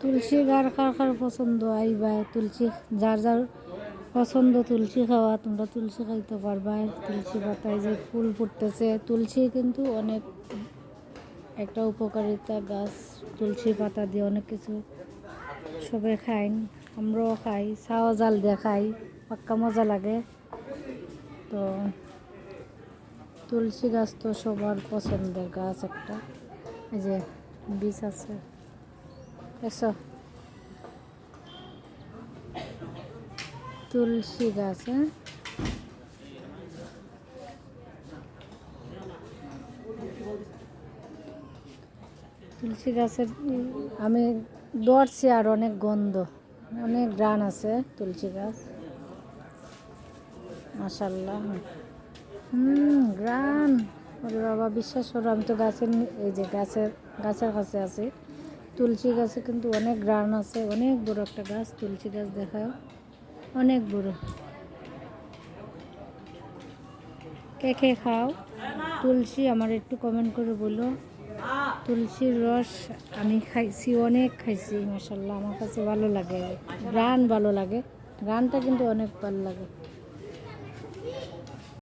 তুলসী কার কার কার পছন্দ আইবা তুলসী যার যার পছন্দ তুলসী খাওয়া তোমরা তুলসী খাইতে পারবা। তুলসী পাতায় যে ফুল ফুটতেছে, তুলসী কিন্তু অনেক একটা উপকারিতা গাছ। তুলসী পাতা দিয়ে অনেক কিছু সবাই খাই, আমরাও খাই, চাও জাল দিয়ে খাই, পাক্কা মজা লাগে। তো তুলসী গাছ তো সবার পছন্দের গাছ একটা। এই যে বীজ আছে, এসো তুলসী গাছ। হ্যাঁ, তুলসী গাছের আমি দৌড়ছি আর অনেক গন্ধ, অনেক ঘ্রাণ আছে তুলসী গাছ, মাশাল্লাহ। ঘ্রাণ, ওরে বাবা বিশ্বাস করো, আমি তো এই যে গাছের কাছে আছি। তুলসী গাছে কিন্তু অনেক ঘ্রাণ আছে, অনেক বড় একটা গাছ তুলসী গাছ, দেখাও অনেক বড়। কে কে খাও তুলসী আমার একটু কমেন্ট করে বলো। তুলসীর রস আমি খাইছি, অনেক খাইছি, মাশাল্লাহ। আমার কাছে ভালো লাগে, ঘ্রাণ ভালো লাগে, ঘ্রাণটা কিন্তু অনেক ভালো লাগে।